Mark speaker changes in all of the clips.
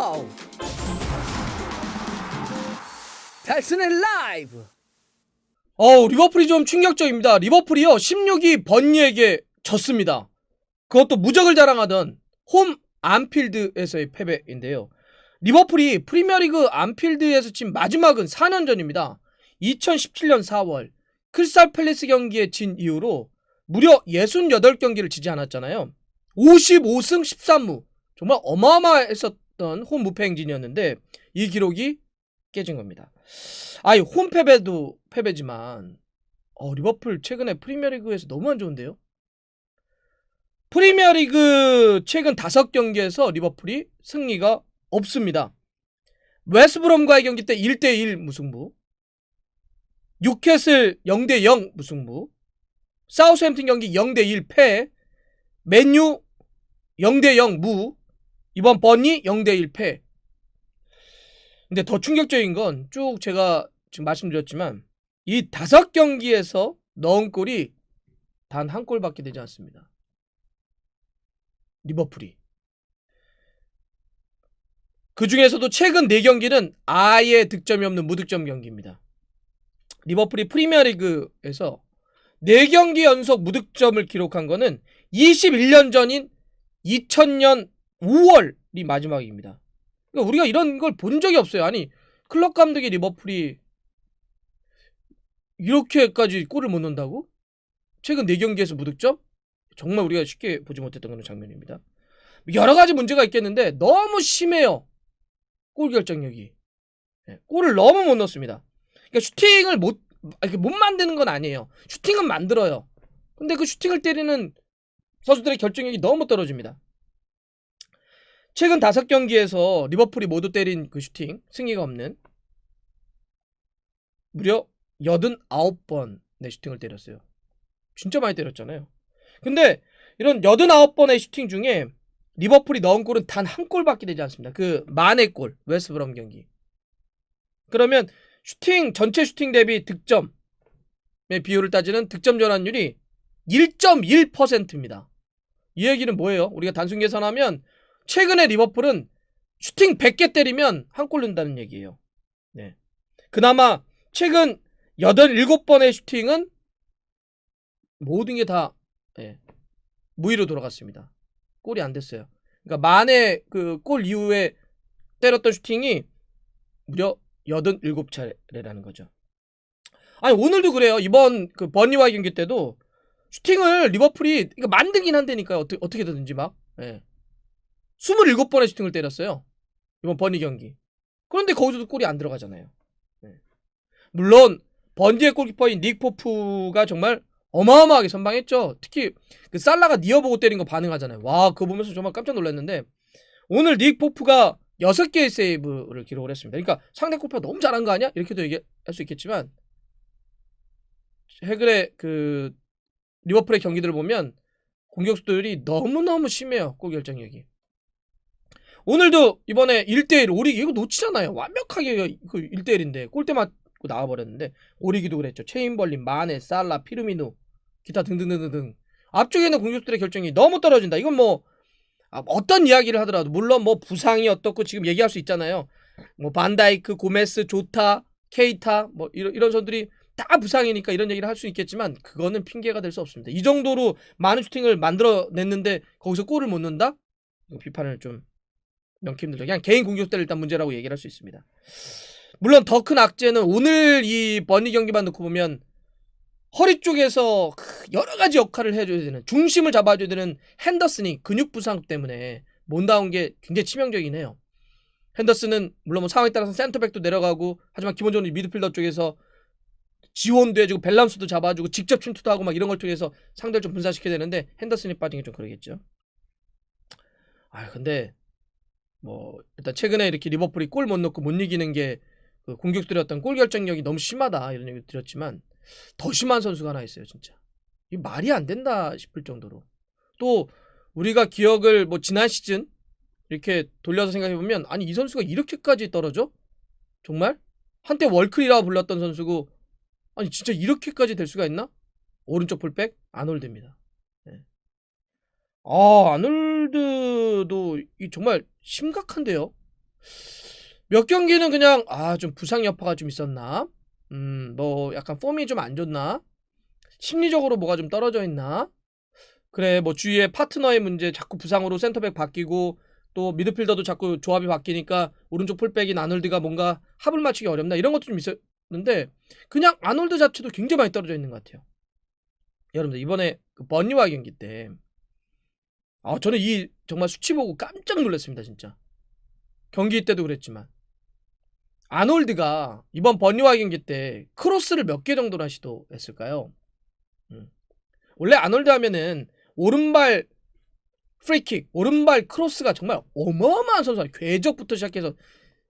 Speaker 1: 와우! 달슨의 라이브!
Speaker 2: 리버풀이 좀 충격적입니다. 리버풀이요 16위 번니에게 졌습니다. 그것도 무적을 자랑하던 홈 안필드에서의 패배인데요. 리버풀이 프리미어리그 안필드에서 진 마지막은 4년 전입니다. 2017년 4월 크리스탈 팰리스 경기에 진 이후로 무려 68경기를 지지 않았잖아요. 55승 13무, 정말 어마어마했었던 홈 무패 행진이었는데 이 기록이 깨진 겁니다. 홈 패배도 패배지만 리버풀 최근에 프리미어리그에서 너무 안 좋은데요. 프리미어리그 최근 5경기에서 리버풀이 승리가 없습니다. 웨스트브롬과의 경기 때 1대1 무승부, 뉴캐슬 0대0 무승부, 사우스햄튼 경기 0대1 패, 맨유 0대0 무, 이번 번니 0대1 패. 근데 더 충격적인 건 쭉 제가 지금 말씀드렸지만 이 5경기에서 넣은 골이 단 한 골밖에 되지 않습니다. 리버풀이. 그 중에서도 최근 4경기는 아예 득점이 없는 무득점 경기입니다. 리버풀이 프리미어리그에서 4경기 연속 무득점을 기록한 거는 21년 전인 2000년 5월이 마지막입니다. 그러니까 우리가 이런 걸 본 적이 없어요. 아니, 클럽 감독의 리버풀이 이렇게까지 골을 못 넣는다고? 최근 4경기에서 무득점? 정말 우리가 쉽게 보지 못했던 그런 장면입니다. 여러 가지 문제가 있겠는데 너무 심해요. 골 결정력이. 골을 너무 못 넣습니다. 그러니까 슈팅을 못 만드는 건 아니에요. 슈팅은 만들어요. 근데 그 슈팅을 때리는 선수들의 결정력이 너무 떨어집니다. 최근 5경기에서 리버풀이 모두 때린 그 슈팅, 승리가 없는, 무려 89번의 슈팅을 때렸어요. 진짜 많이 때렸잖아요. 근데 이런 89번의 슈팅 중에 리버풀이 넣은 골은 단 한 골밖에 되지 않습니다. 그 만의 골, 웨스트브롬 경기. 그러면 전체 슈팅 대비 득점의 비율을 따지는 득점 전환율이 1.1%입니다. 이 얘기는 뭐예요? 우리가 단순 계산하면 최근에 리버풀은 슈팅 100개 때리면 한 골 넣는다는 얘기예요. 네. 그나마 최근 87번의 슈팅은 모든 게 다 무위로 돌아갔습니다. 골이 안 됐어요. 그러니까 만의 그 골 이후에 때렸던 슈팅이 무려 87차례라는 거죠. 오늘도 그래요. 이번 그 버니와의 경기 때도 슈팅을 리버풀이 만들긴 한다니까요. 어떻게든지 막. 27번의 슈팅을 때렸어요. 이번 버니 경기. 그런데 거기서도 골이 안 들어가잖아요. 물론 번니의 골키퍼인 닉 포프가 정말 어마어마하게 선방했죠. 특히 그 살라가 니어보고 때린 거 반응하잖아요. 와, 그거 보면서 정말 깜짝 놀랐는데 오늘 닉 포프가 6개의 세이브를 기록을 했습니다. 그러니까 상대 골키퍼가 너무 잘한 거 아니야? 이렇게도 얘기할 수 있겠지만 최근에 그 리버풀의 경기들을 보면 공격수들이 너무너무 심해요. 골 결정력이. 오늘도 이번에 1대1 오리기 이거 놓치잖아요. 완벽하게 그 1대1인데 골대 맞고 나와버렸는데 오리기도 그랬죠. 체인벌린, 마네, 살라, 피르미누 기타 등등등등 앞쪽에 있는 공격수들의 결정이 너무 떨어진다. 이건 뭐 어떤 이야기를 하더라도 물론 뭐 부상이 어떻고 지금 얘기할 수 있잖아요. 뭐 반다이크, 고메스, 조타, 케이타 뭐 이런 선수들이 다 부상이니까 이런 얘기를 할 수 있겠지만 그거는 핑계가 될 수 없습니다. 이 정도로 많은 슈팅을 만들어냈는데 거기서 골을 못 넣는다? 비판을 좀 명키 힘들죠. 그냥 개인 공격수들 일단 문제라고 얘기를 할 수 있습니다. 물론 더 큰 악재는 오늘 이 버니 경기만 놓고 보면 허리 쪽에서 여러 가지 역할을 해줘야 되는, 중심을 잡아줘야 되는 핸더슨이 근육 부상 때문에 못 나온 게 굉장히 치명적이긴 해요. 핸더슨은 물론 뭐 상황에 따라서 센터백도 내려가고 하지만 기본적으로 미드필더 쪽에서 지원도 해주고 밸런스도 잡아주고 직접 침투도 하고 막 이런 걸 통해서 상대를 좀 분산시켜야 되는데 핸더슨이 빠진 게 좀 그러겠죠. 근데 뭐 일단 최근에 이렇게 리버풀이 골 못 넣고 못 이기는 게 그 공격들의 어떤 골 결정력이 너무 심하다 이런 얘기 드렸지만 더 심한 선수가 하나 있어요. 진짜 이 말이 안 된다 싶을 정도로. 또 우리가 기억을 뭐 지난 시즌 이렇게 돌려서 생각해보면 아니 이 선수가 이렇게까지 떨어져? 정말? 한때 월클이라고 불렀던 선수고 아니 진짜 이렇게까지 될 수가 있나? 오른쪽 풀백 아놀드입니다. 아놀드도 이 정말 심각한데요. 몇 경기는 그냥 좀 부상 여파가 좀 있었나? 뭐 약간 폼이 좀 안 좋나? 심리적으로 뭐가 좀 떨어져 있나? 그래, 뭐 주위에 파트너의 문제, 자꾸 부상으로 센터백 바뀌고 또 미드필더도 자꾸 조합이 바뀌니까 오른쪽 풀백인 아놀드가 뭔가 합을 맞추기 어렵나? 이런 것도 좀 있었는데 그냥 아놀드 자체도 굉장히 많이 떨어져 있는 것 같아요. 여러분들 이번에 그 버니와 경기 때 저는 이 정말 수치 보고 깜짝 놀랐습니다. 진짜 경기 때도 그랬지만 아놀드가 이번 버니와 경기 때 크로스를 몇 개 정도나 시도했을까요? 원래 아놀드 하면은 오른발 프리킥, 오른발 크로스가 정말 어마어마한 선수야. 궤적부터 시작해서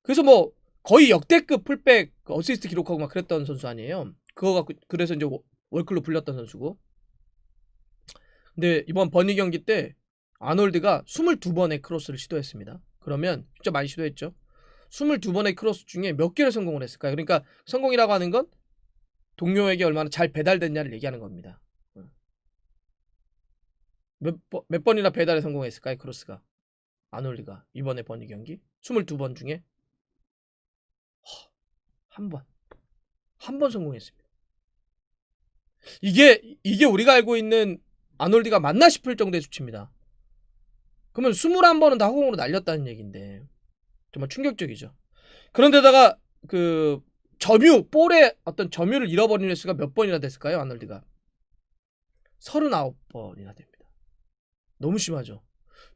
Speaker 2: 그래서 뭐 거의 역대급 풀백 어시스트 기록하고 막 그랬던 선수 아니에요. 그거 갖고 그래서 이제 월클로 불렸던 선수고. 근데 이번 버니 경기 때 아놀드가 22번의 크로스를 시도했습니다. 그러면 진짜 많이 시도했죠. 22번의 크로스 중에 몇 개를 성공을 했을까요? 그러니까 성공이라고 하는 건 동료에게 얼마나 잘 배달됐냐를 얘기하는 겁니다. 몇 번이나 배달에 성공했을까요? 크로스가. 아놀드가 이번에 버니 경기 22번 중에 한 번 성공했습니다. 이게 우리가 알고 있는 아놀드가 맞나 싶을 정도의 수치입니다. 그러면 21번은 다 허공으로 날렸다는 얘기인데 정말 충격적이죠. 그런데다가 그 볼의 어떤 점유를 잃어버린 횟수가 몇 번이나 됐을까요? 아놀드가 39번이나 됩니다. 너무 심하죠.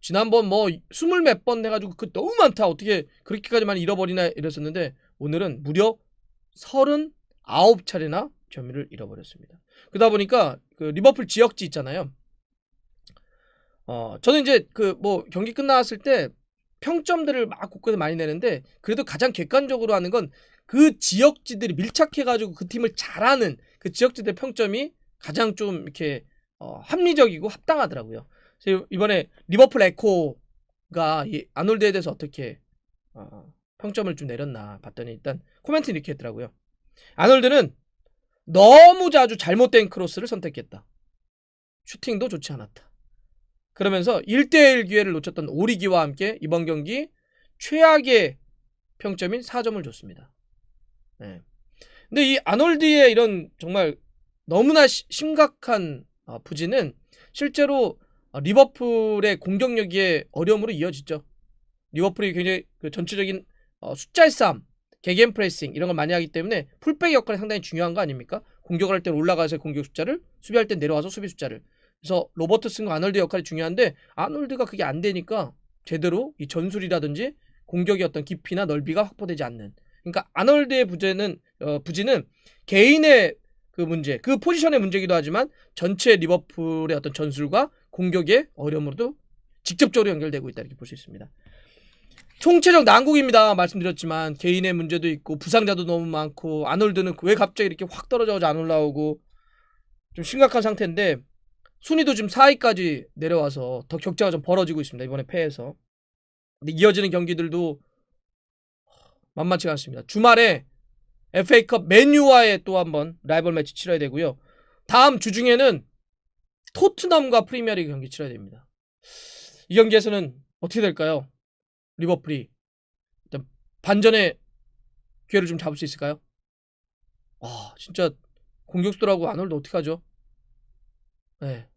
Speaker 2: 지난번 뭐 20몇 번 해가지고 그 너무 많다. 어떻게 그렇게까지 많이 잃어버리나 이랬었는데 오늘은 무려 39차례나 점유를 잃어버렸습니다. 그러다 보니까 그 리버풀 지역지 있잖아요. 저는 이제 그 뭐 경기 끝났을 때 평점들을 막 곳곳에 많이 내는데 그래도 가장 객관적으로 하는 건 그 지역지들이 밀착해가지고 그 팀을 잘하는 그 지역지들 평점이 가장 좀 이렇게 합리적이고 합당하더라고요. 그래서 이번에 리버풀 에코가 이 아놀드에 대해서 어떻게 평점을 좀 내렸나 봤더니 일단 코멘트 이렇게 했더라고요. 아놀드는 너무 자주 잘못된 크로스를 선택했다. 슈팅도 좋지 않았다. 그러면서 1대1 기회를 놓쳤던 오리기와 함께 이번 경기 최악의 평점인 4점을 줬습니다. 네. 근데 이 아놀드의 이런 정말 너무나 심각한 부진은 실제로 리버풀의 공격력의 어려움으로 이어지죠. 리버풀이 굉장히 그 전체적인 숫자의 싸움, 개겐 프레싱 이런 걸 많이 하기 때문에 풀백 역할이 상당히 중요한 거 아닙니까? 공격을 할 때 올라가서 공격 숫자를, 수비할 때 내려와서 수비 숫자를. 그래서 로버트슨과 아놀드 역할이 중요한데 아놀드가 그게 안 되니까 제대로 이 전술이라든지 공격의 어떤 깊이나 넓이가 확보되지 않는. 그러니까 아놀드의 부진은 개인의 그 문제, 그 포지션의 문제이기도 하지만 전체 리버풀의 어떤 전술과 공격의 어려움으로도 직접적으로 연결되고 있다 이렇게 볼 수 있습니다. 총체적 난국입니다. 말씀드렸지만 개인의 문제도 있고 부상자도 너무 많고 아놀드는 왜 갑자기 이렇게 확 떨어져서 안 올라오고 좀 심각한 상태인데 순위도 지금 4위까지 내려와서 더 격차가 좀 벌어지고 있습니다. 이번에 패해서. 근데 이어지는 경기들도 만만치가 않습니다. 주말에 FA컵 맨유와의 또 한번 라이벌 매치 치러야 되고요. 다음 주 중에는 토트넘과 프리미어리그 경기 치러야 됩니다. 이 경기에서는 어떻게 될까요? 리버풀이 반전의 기회를 좀 잡을 수 있을까요? 진짜 공격수들하고 아놀드 어떡하죠? 네.